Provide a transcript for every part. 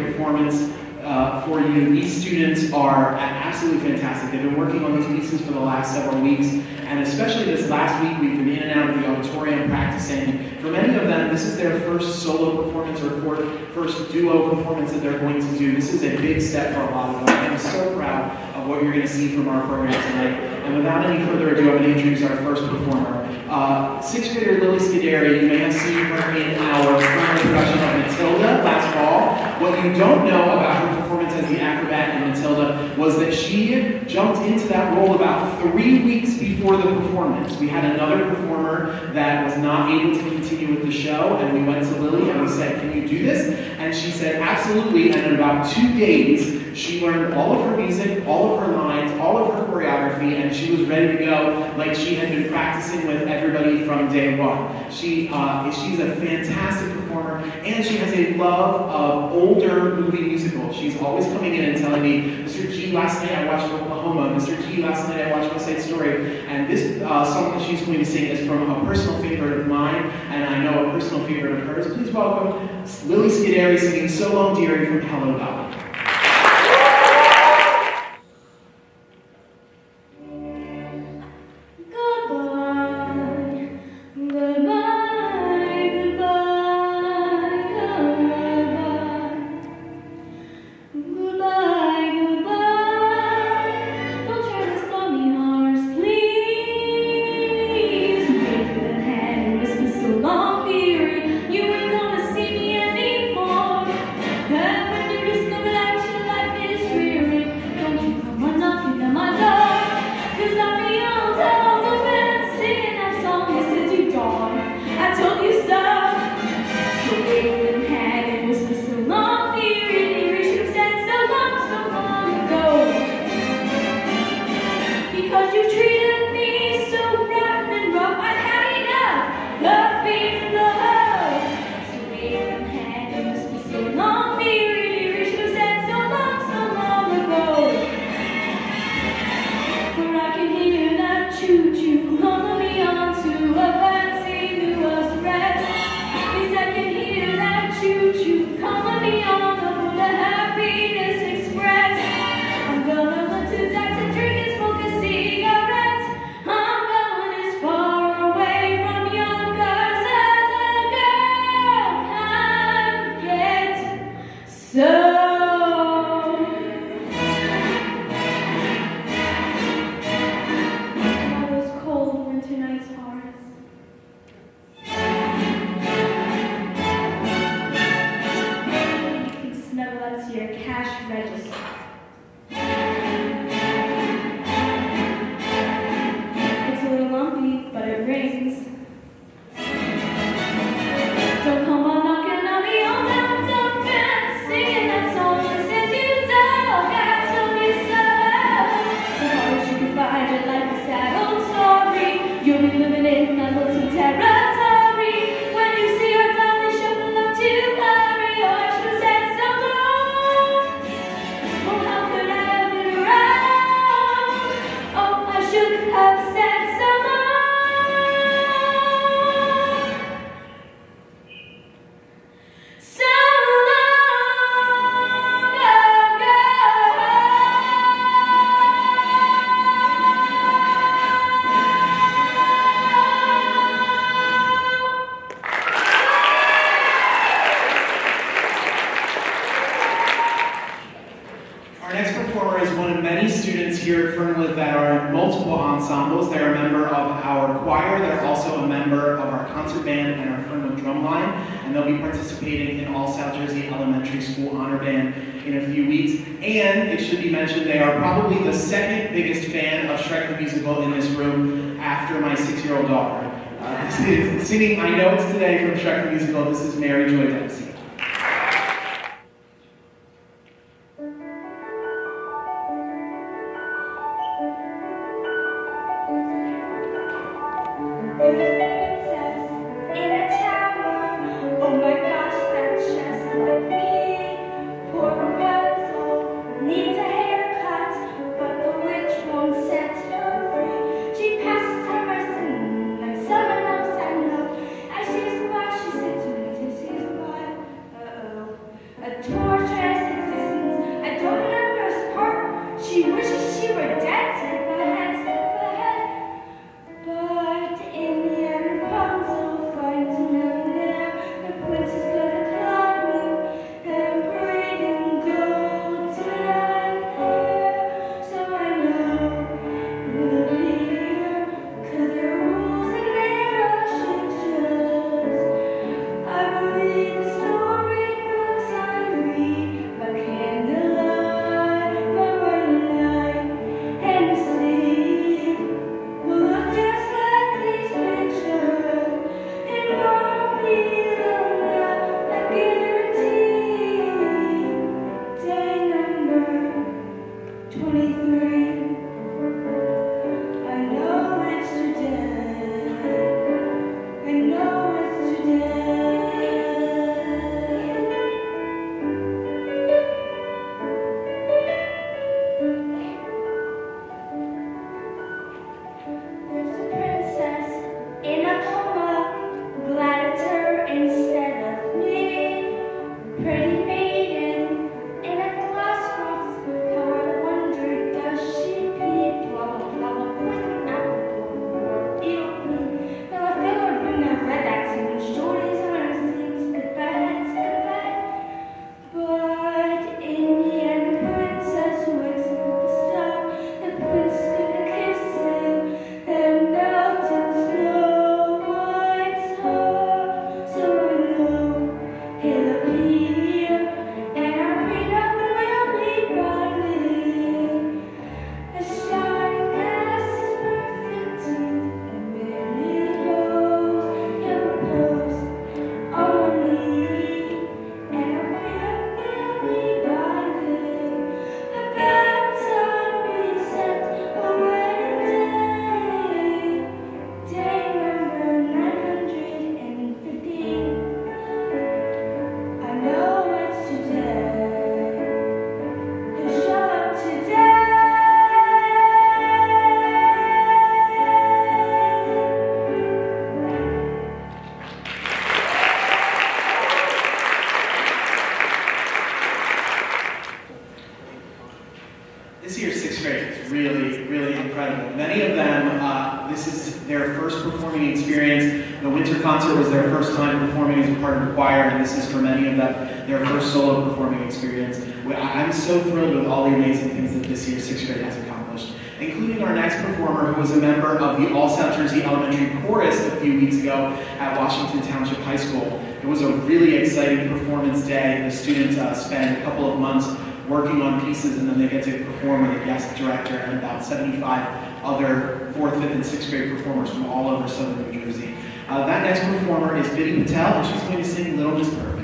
great performance for you. These students are absolutely fantastic. They've been working on these pieces for the last several weeks, and especially this last week, we've been in and out of the auditorium practicing. For many of them, this is their first solo performance or first duo performance that they're going to do. This is a big step for a lot of them. I'm so proud of what you're going to see from our program tonight. And without any further ado, I'm going to introduce our first performer. Sixth grader Lily Scuderi, you may have seen her in our summer production of Matilda last fall. What you don't know about her performance as the acrobat in Matilda was that she jumped into that role about 3 weeks before the performance. We had another performer that was not able to continue with the show, and we went to Lily and we said, "Can you do this?" And she said, "Absolutely." And in about 2 days, she learned all of her music, all of her lines, all of her choreography, and she was ready to go like she had been practicing with everybody from day one. She's a fantastic performer, and she has a love of older movie musicals. She's always coming in and telling me, "Mr. G, last night I watched Oklahoma. Mr. G, last night I watched West Side Story." And this song that she's going to sing is from a personal favorite of mine, and I know a personal favorite of hers. Please welcome Lily Scuderi singing "So Long Dearie" from Hello Dolly. Here at Fernwood that are in multiple ensembles. They're a member of our choir. They're also a member of our concert band and our Fernwood drumline, and they'll be participating in All South Jersey Elementary School Honor Band in a few weeks. And it should be mentioned they are probably the second biggest fan of Shrek the Musical in this room after my 6-year-old daughter. Singing "I Know It's Today" from Shrek the Musical. This is Mary Joy Dempsey. She said to me, "This is what This year's sixth grade is really, really incredible. Many of them, this is their first performing experience. The winter concert was their first time performing as a part of the choir, and this is for many of them their first solo performing experience. I'm so thrilled with all the amazing things that this year's sixth grade has accomplished, including our next performer, who was a member of the All South Jersey Elementary Chorus a few weeks ago at Washington Township High School. It was a really exciting performance day. The students spent a couple of months working on pieces, and then they get to perform with a guest director and about 75 other 4th, 5th, and 6th grade performers from all over southern New Jersey. That next performer is Biddy Patel, and she's going to sing Little Miss Perfect.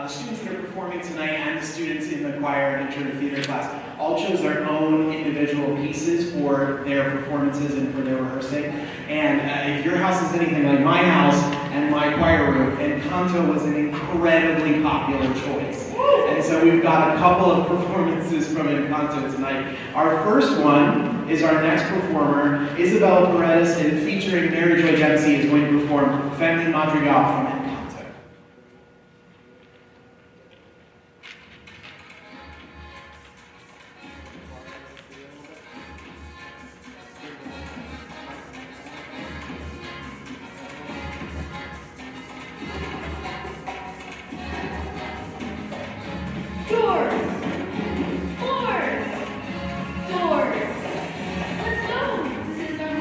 The students that are performing tonight and the students in the choir and intro to theater class all chose their own individual pieces for their performances and for their rehearsing. And if your house is anything like my house and my choir room, Encanto was an incredibly popular choice. And so we've got a couple of performances from Encanto tonight. Our first one is our next performer, Isabella Paredes, and featuring Mary Joy Dempsey, is going to perform Family Madrigal from Encanto. Doors! Let's go! This is our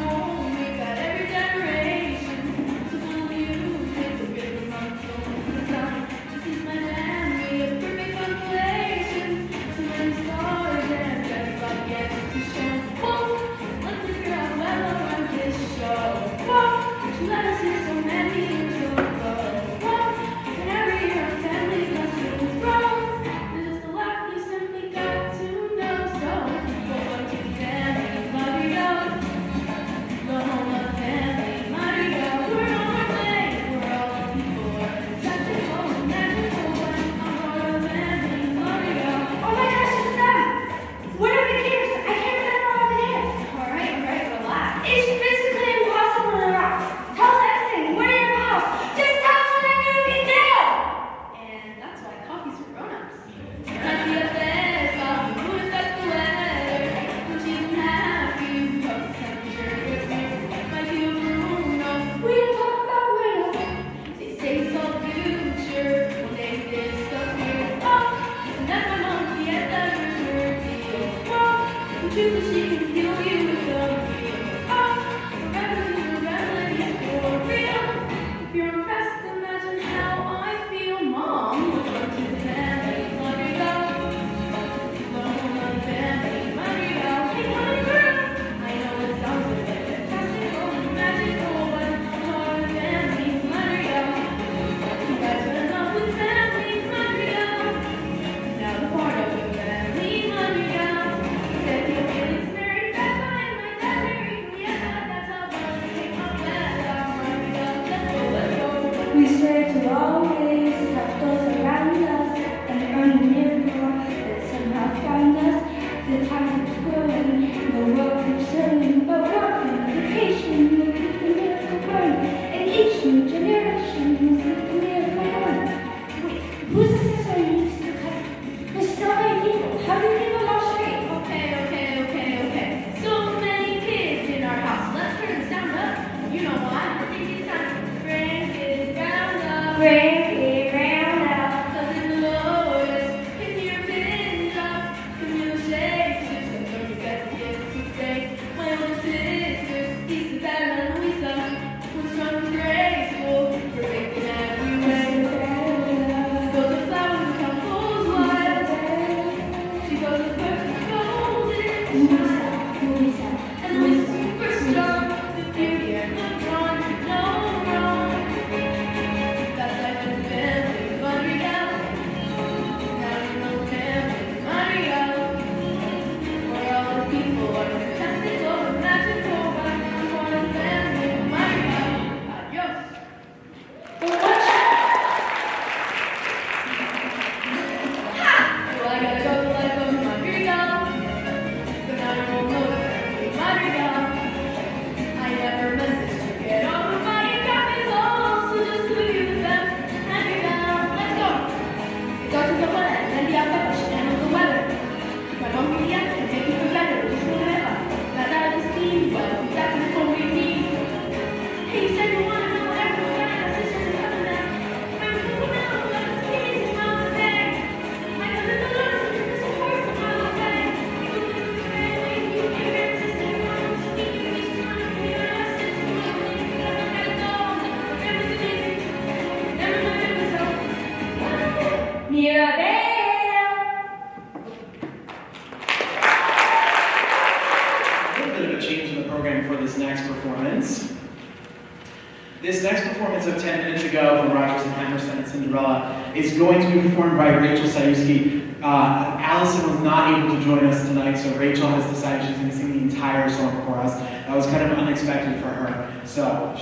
This next performance of 10 minutes ago from Rodgers and Hammerstein and Cinderella is going to be performed by Rachel Sayuski. Allison was not able to join us tonight, so Rachel has decided she's going to sing the entire song for us. That was kind of unexpected for her. So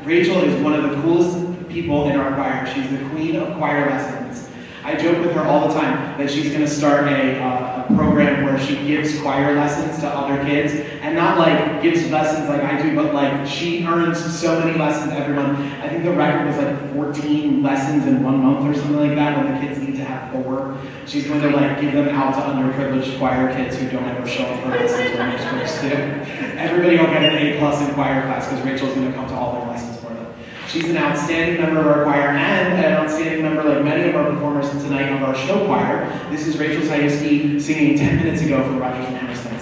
Rachel is one of the coolest people in our choir. She's the queen of choir lessons. I joke with her all the time that she's going to start a program where she gives choir lessons to other kids, and not like gives lessons like I do, but like she earns so many lessons every month. I think the record was like 14 lessons in 1 month or something like that, when the kids need to have 4. She's going to like give them out to underprivileged choir kids who don't ever show up for lessons when they're supposed to. Everybody will get an A+ in choir class because Rachel's going to come to all their lessons for them. She's an outstanding member of our choir and an outstanding member, like many of our performers tonight, of our show choir. This is Rachel Sayuski singing 10 minutes ago for Rodgers and Hammerstein.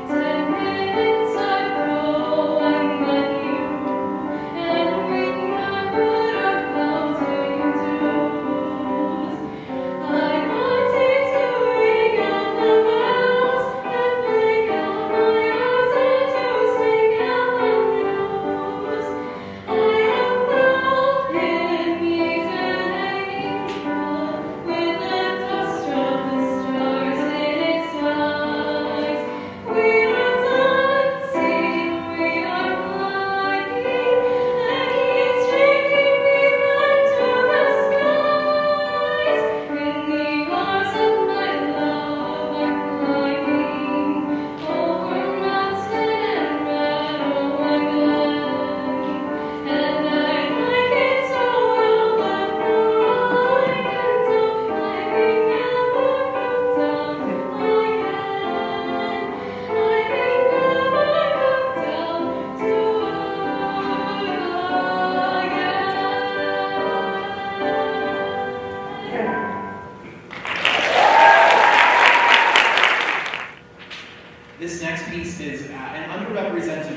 Ten minutes ago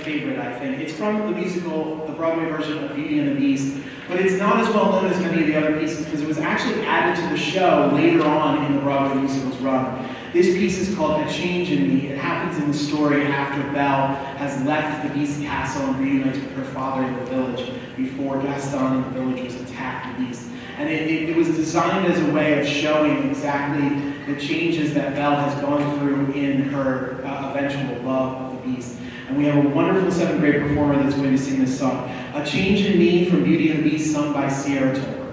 favorite, I think. It's from the musical, the Broadway version of Beauty and the Beast, but it's not as well known as many of the other pieces because it was actually added to the show later on in the Broadway musical's run. This piece is called A Change in Me. It happens in the story after Belle has left the Beast Castle and reunites with her father in the village before Gaston and the villagers attacked the Beast. And it was designed as a way of showing exactly the changes that Belle has gone through in her eventual love of the Beast. And we have a wonderful 7th grade performer that's going to sing this song. A Change in Me from Beauty and the Beast, sung by Sierra Tolbert.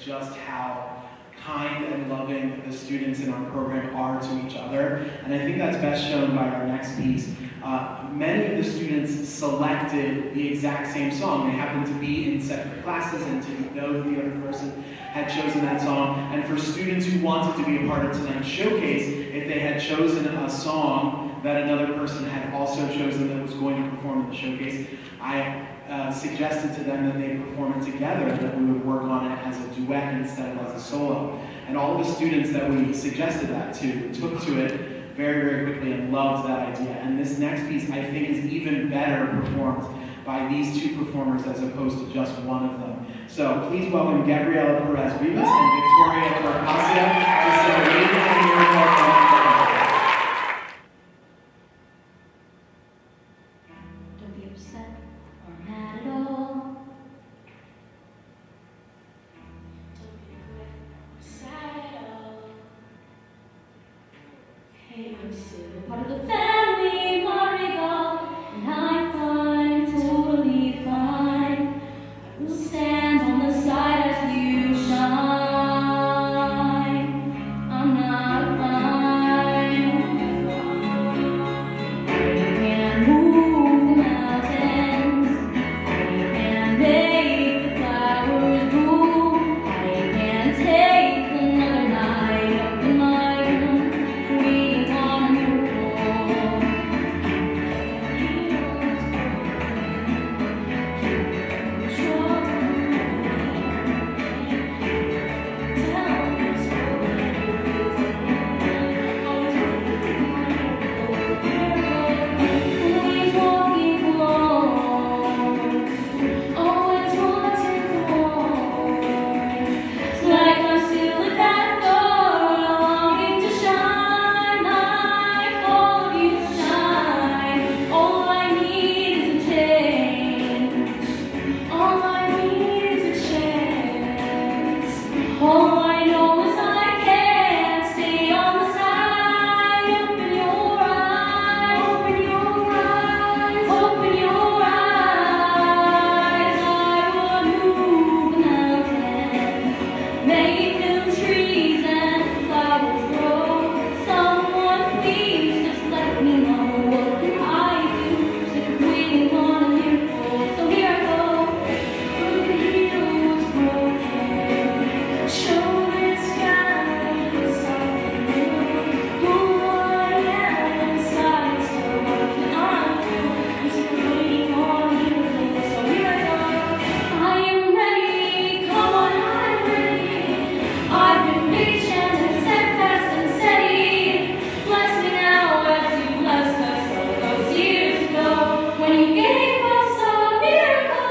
just how kind and loving the students in our program are to each other. And I think that's best shown by our next piece. Many of the students selected the exact same song. They happened to be in separate classes and didn't know that the other person had chosen that song. And for students who wanted to be a part of tonight's showcase, if they had chosen a song that another person had also chosen that was going to perform in the showcase, I suggested to them that they perform it together, that we would work on it as a duet instead of as a solo. And all of the students that we suggested that to took to it very, very quickly and loved that idea. And this next piece, I think, is even better performed by these two performers as opposed to just one of them. So please welcome Gabriela Perez-Rivas and Victoria Torcasia to sing Lady and Miracle. Don't be upset or mad at all. I'm still part of the family, Madrigal, and I'm fine, totally fine. I will stand on the side as you shine. I'm not fine. I can move the mountains. I can make the flowers bloom. I can take another night up in my room, waiting on a miracle. Always walking alone, always wanting more. It's like I'm still at that door, longing to shine like all of you shine. All I need is a change. All I need is a chance. All I know is I can't stay on the side. Open your eyes, open your eyes, open your eyes. I would move the mountains, make new trees and flowers grow. Someone please just let me know, what can I do? Sick of waiting on a miracle. So here I go. Through the hills broken, show me sky, soft blue. Who I am inside, so what can I do? I'm sick of waiting on a miracle. So here I go. I am ready. Come on, I'm ready. I've been patient and steadfast and steady. Bless me now as you blessed us all those years ago, when you gave us a miracle.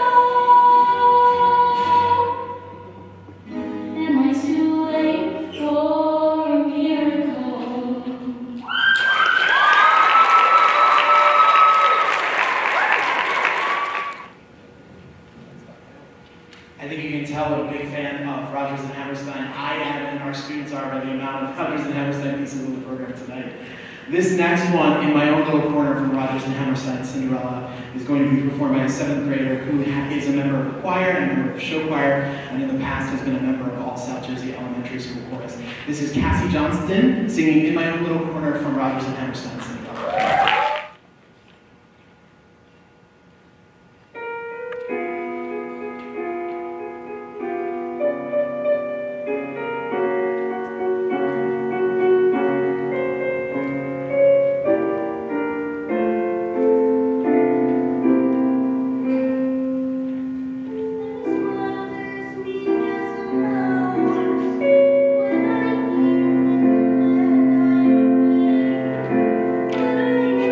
Am I too late for a miracle? I think you can tell what a big fan of Rodgers and Hammerstein I am, and our students are, by the amount of Rodgers and Hammerstein pieces in the program tonight. This next one, in my own little corner from Rodgers and Hammerstein, Cinderella, is going to be performed by a 7th grader who is a member of the choir and a member of the show choir, and in the past has been a member of all South Jersey Elementary School chorus. This is Cassie Johnston singing In My Own Little Corner from Rodgers and Hammerstein, Cinderella. When I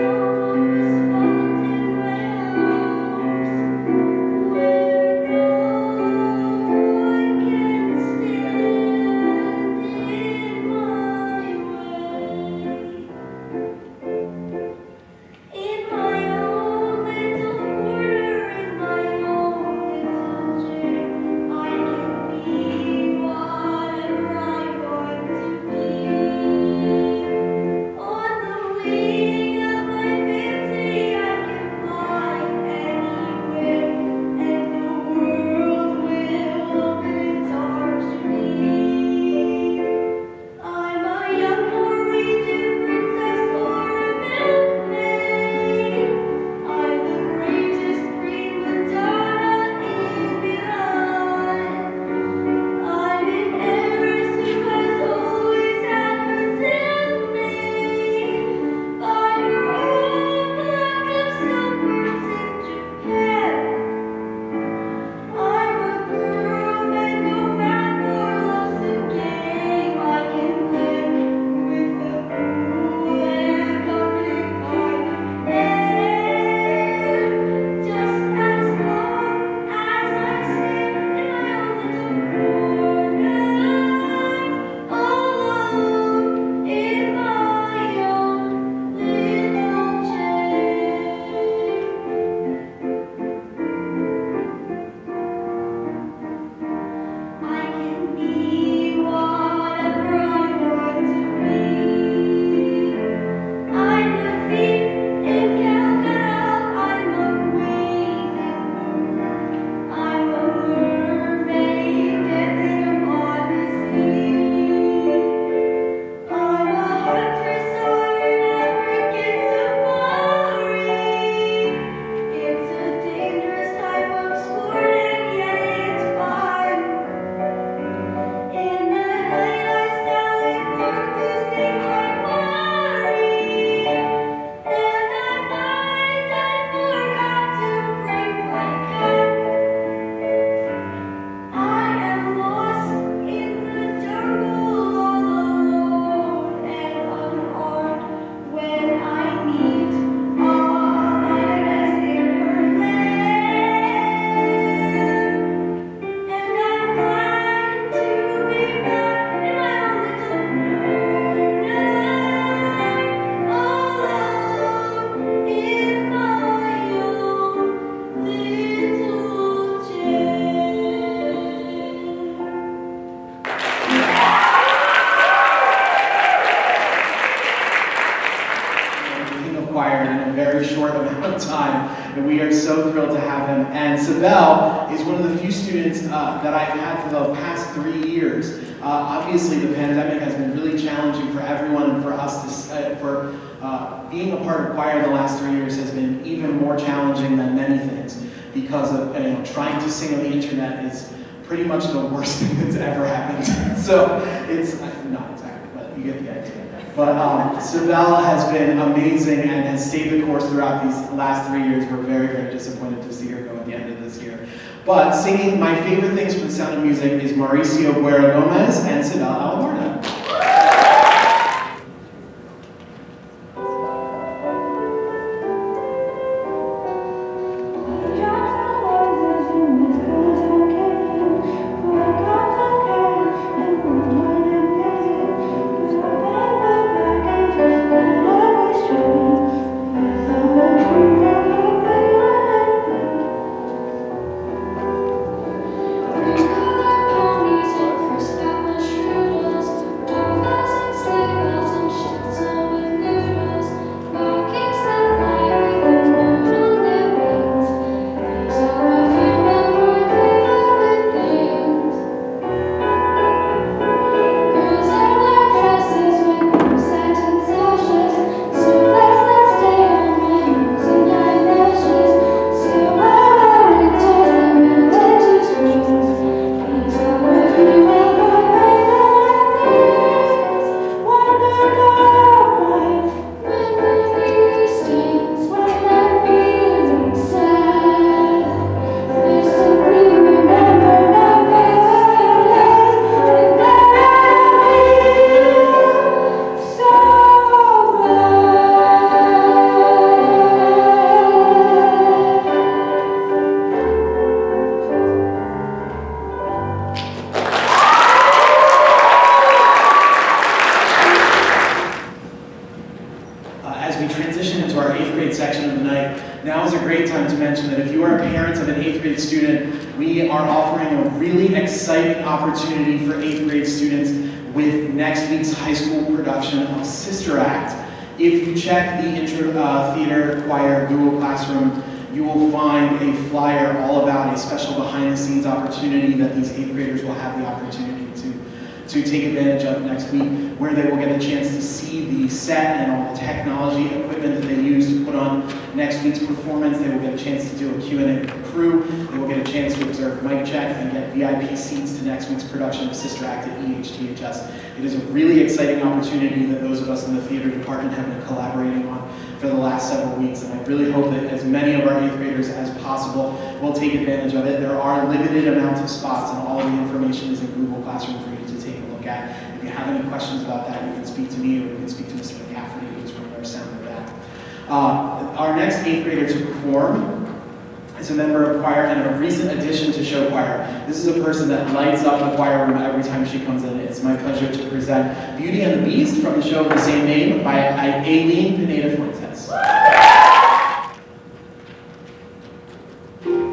of time, and we are so thrilled to have him. And Sibel is one of the few students that I've had for the past 3 years. Obviously, the pandemic has been really challenging for everyone, and for us to being a part of choir in the last 3 years has been even more challenging than many things, because of trying to sing on the internet is pretty much the worst thing that's ever happened. So it's not exactly, but you get the idea. But Sibel has been amazing and has stayed the course throughout these last 3 years. We're very, very disappointed to see her go at the end of this year. But singing my favorite things from The Sound of Music is Mauricio Guerra Gomez and Sibel Alabarda. Now is a great time to mention that if you are a parent of an 8th grade student, we are offering a really exciting opportunity for 8th grade students with next week's high school production of Sister Act. If you check the Intro Theater Choir Google Classroom, you will find a flyer all about a special behind-the-scenes opportunity that these 8th graders will have the opportunity to take advantage of next week, where they will get a chance to see the set and all the technology equipment that they use to put on next week's performance. They will get a chance to do a Q&A with the crew. They will get a chance to observe mic check and get VIP seats to next week's production of Sister Act at EHTHS. It is a really exciting opportunity that those of us in the theater department have been collaborating on for the last several weeks, and I really hope that as many of our 8th graders as possible will take advantage of it. There are limited amounts of spots, and all of the information is in Google Classroom for you to take a look at. If you have any questions about that, you can speak to me, or you can speak to Mr. McCafferty, who's running our sound of that. Our next 8th grader to perform is a member of choir and a recent addition to show choir. This is a person that lights up the choir room every time she comes in. It's my pleasure to present Beauty and the Beast from the show of the same name by Aileen Pineda-Fuentes. Thank you.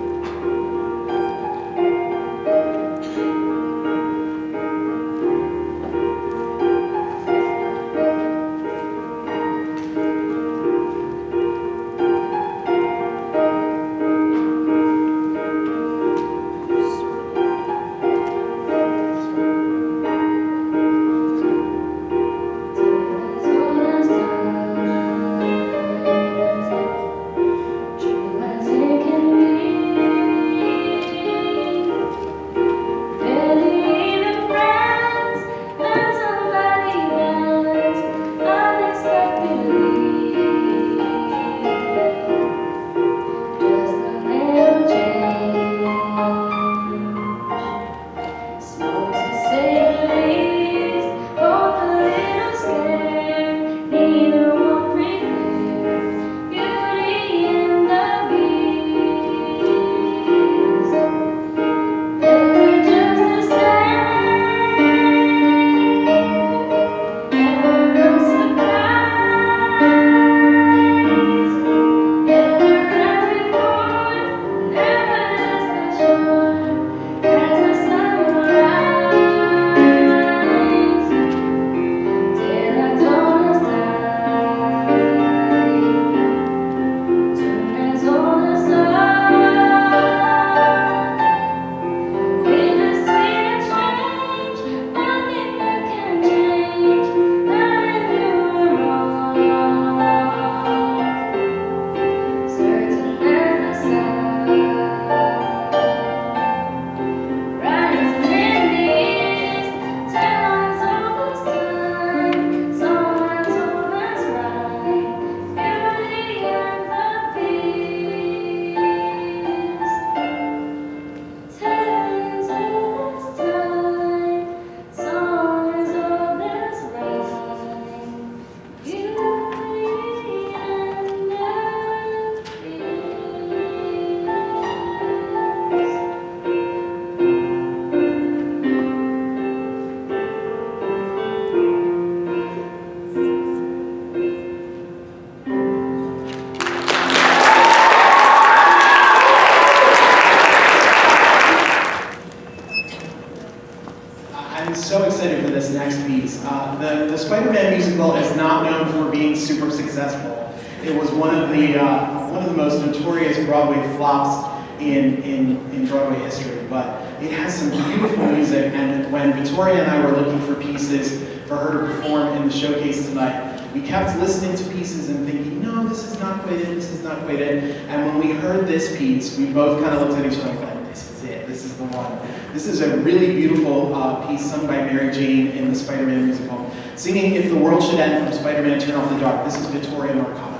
excited for this next piece. The Spider-Man musical is not known for being super successful. It was one of the most notorious Broadway flops in Broadway history, but it has some beautiful music, and when Victoria and I were looking for pieces for her to perform in the showcase tonight, we kept listening to pieces and thinking, no, this is not quite it, this is not quite it. And when we heard this piece, we both kind of looked at each other and thought, this is it, this is the one. This is a really beautiful piece sung by Mary Jane in the Spider-Man musical, singing If the World Should End from Spider-Man Turn Off the Dark. This is Victoria Marcato.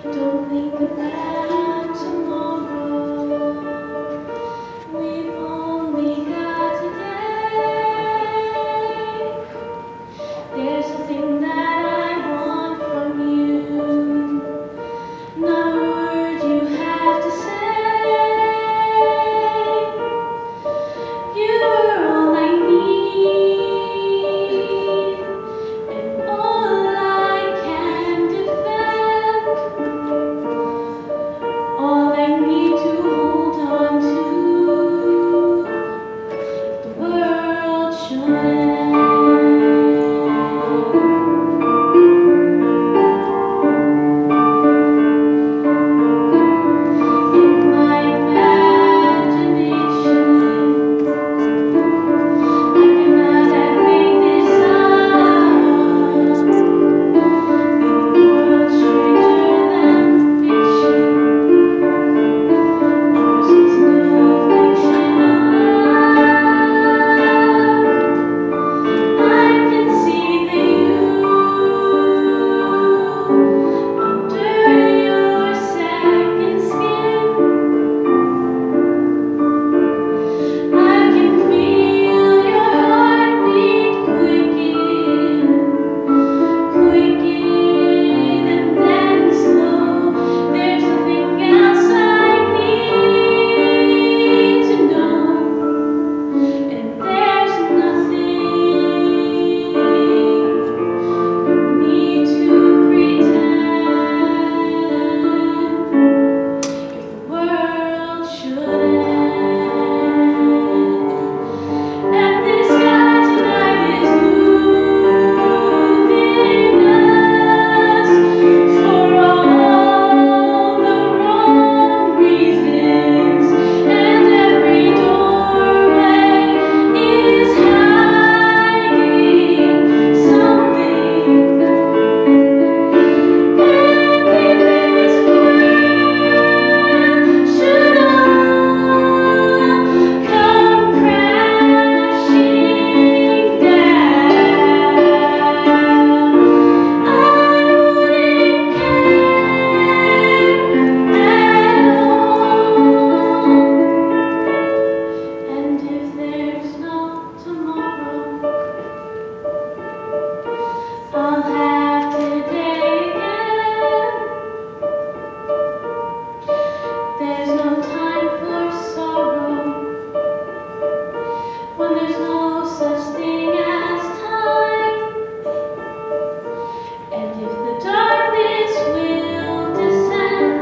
Don't think about tomorrow. We've only got today. There's a thing that I want from you. Not a word you have to say. You are all I need, and all I can defend. All I need to hold on to, if the world should end. In my imagination, I cannot have made this up. In a world stranger than fiction, ours is no fiction allowed. I can see the you under your second skin. I can feel your heartbeat quicken, quicken and then slow. There's nothing else I need to know, and there's nothing you need to pretend. If the world should end, and this sky tonight is moving us for all the wrong reasons, and every doorway is hiding something. And if this world should all come crashing down, I wouldn't care at all. And if there's no tomorrow, I'll have today again. There's no time for sorrow when there's no such thing as time. And if the darkness will descend,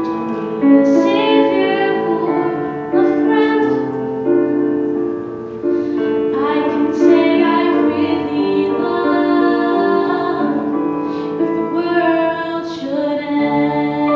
don't need a savior or a friend. I can say I really love if the world should end.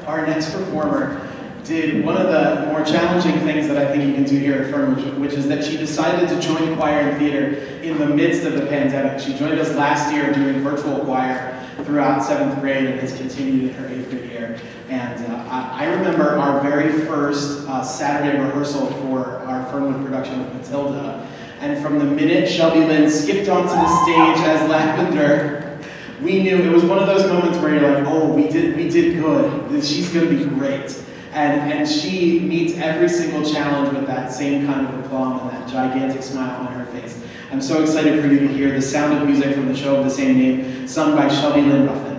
Our next performer did one of the more challenging things that I think you can do here at Fernwood, which is that she decided to join choir and theater in the midst of the pandemic. She joined us last year doing virtual choir throughout 7th grade and has continued in her 8th grade year. And I remember our very first Saturday rehearsal for our Fernwood production of Matilda. And from the minute Shelby Lynn skipped onto the stage as Lavender, we knew it was one of those moments where you're like, oh, we did good. She's going to be great. And she meets every single challenge with that same kind of aplomb and that gigantic smile on her face. I'm so excited for you to hear The Sound of Music from the show of the same name, sung by Shelby Lynn Ruffin.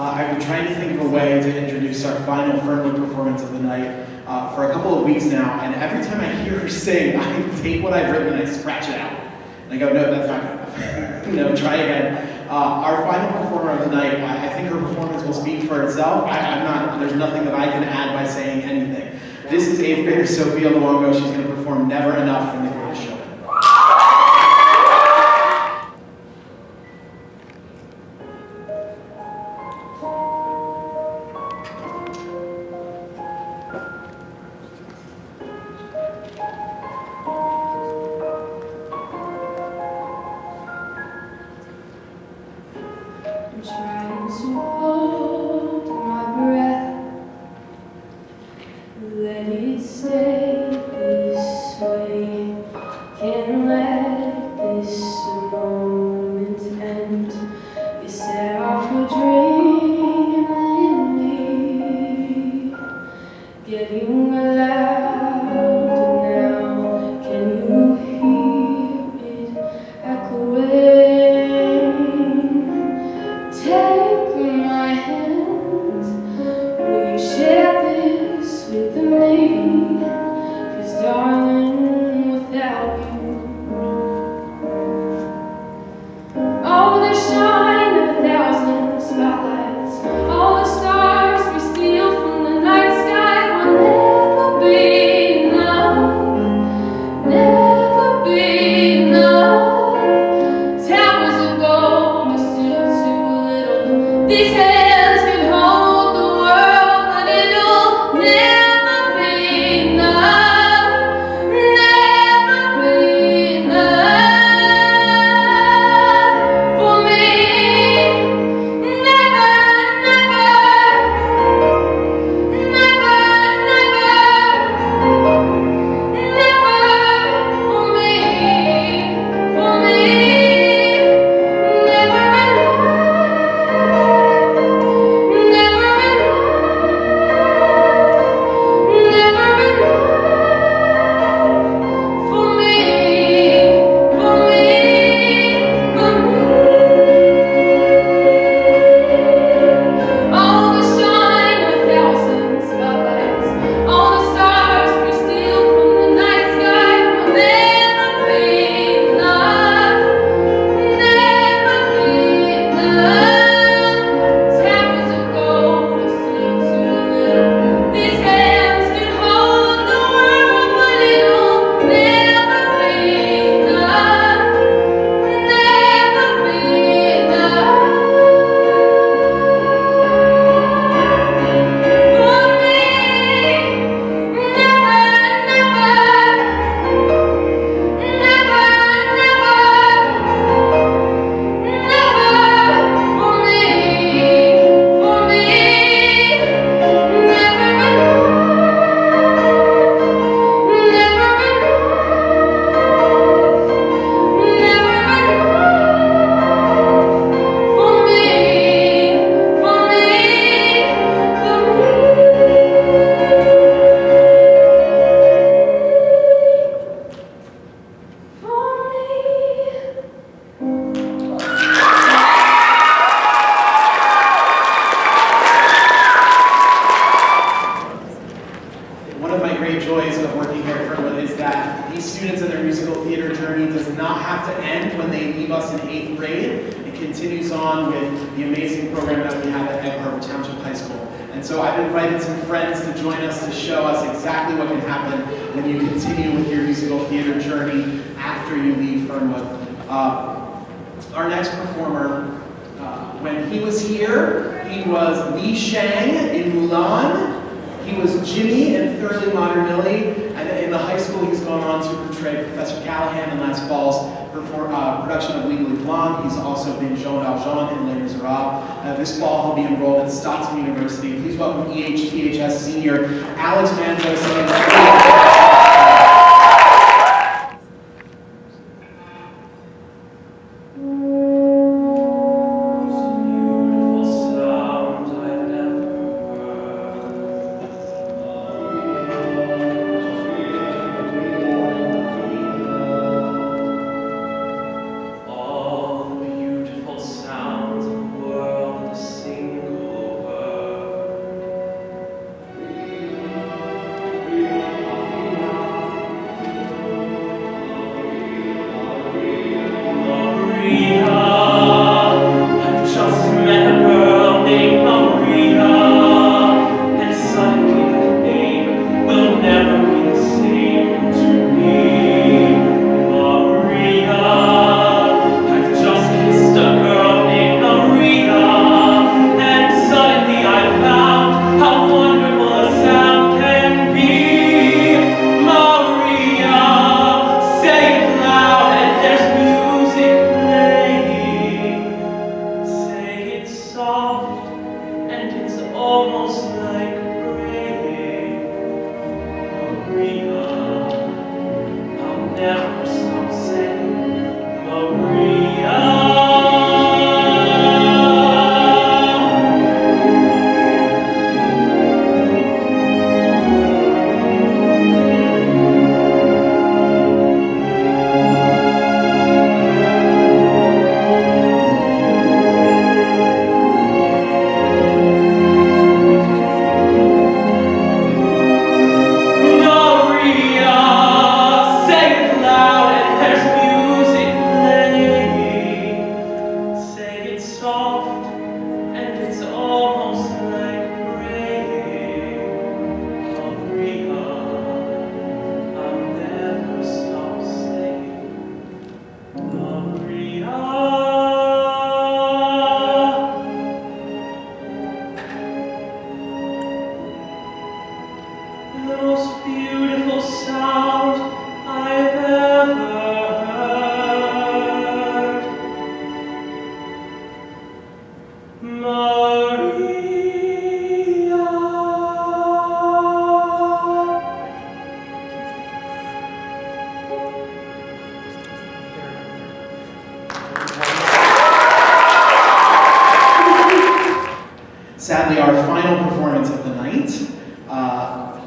I've been trying to think of a way to introduce our final Fernwood performance of the night for a couple of weeks now, and every time I hear her sing, I take what I've written and I scratch it out. And I go, no, that's not good enough. No, try again. Our final performer of the night, I think her performance will speak for itself. There's nothing that I can add by saying anything. This is 8th grader Sophia Luongo. She's going to perform Never Enough from The Greatest Showman. I'm trying to hold my breath, let it stay this way. Can't let this moment end. You set off a dream in me, getting louder now. Can you hear it echoing? Take my hand, will you share this with me? joys of working here at Fernwood is that these students and their musical theater journey does not have to end when they leave us in 8th grade. It continues on with the amazing program that we have at Egg Harbor Township High School. And so I've invited some friends to join us to show us exactly what can happen when you continue with your musical theater journey after you leave Fernwood. Our next performer, when he was here, he was Li Shang in Mulan. He was Jimmy in Thoroughly Modern Millie, and in the high school he's gone on to portray Professor Callahan in last fall's production of Legally Blonde. He's also been Jean Valjean in Les Miserables. This fall he'll be enrolled at Stockton University. Please welcome EHTHS senior Alex Manzo. Sadly, our final performance of the night.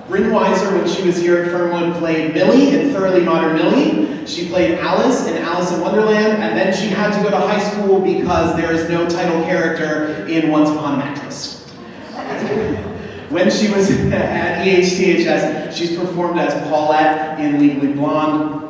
Bryn Weiser, when she was here at Fernwood, played Millie in Thoroughly Modern Millie. She played Alice in Alice in Wonderland, and then she had to go to high school because there is no title character in Once Upon a Mattress. When she was at EHTHS, she's performed as Paulette in Legally Blonde.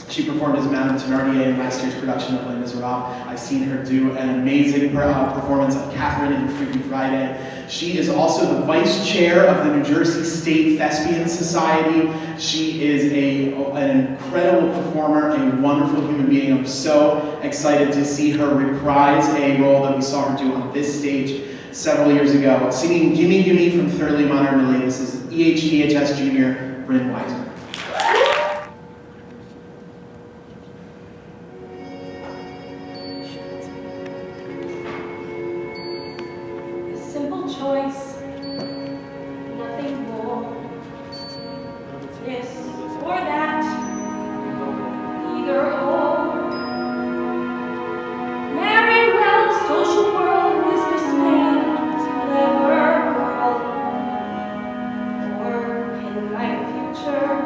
She performed as Madame Thénardier in last year's production of Les Miserables. I've seen her do an amazing performance of Catherine in Freaky Friday. She is also the vice chair of the New Jersey State Thespian Society. She is an incredible performer, a wonderful human being. I'm so excited to see her reprise a role that we saw her do on this stage several years ago. Singing Gimme Gimme from Thoroughly Modern Millie. This is EHTHS junior Bryn Weiser. Choice, nothing more, this or that, either or. Marry well, social world, businessman, clever girl, or in my future.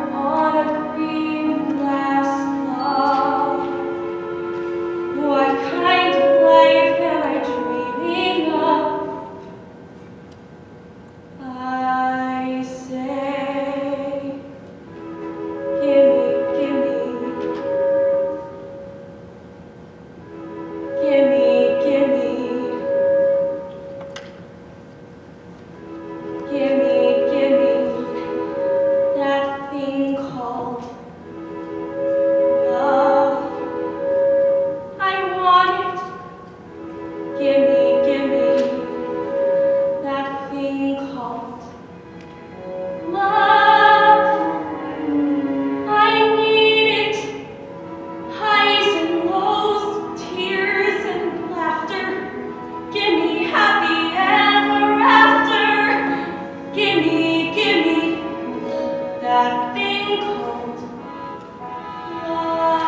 that thing called love.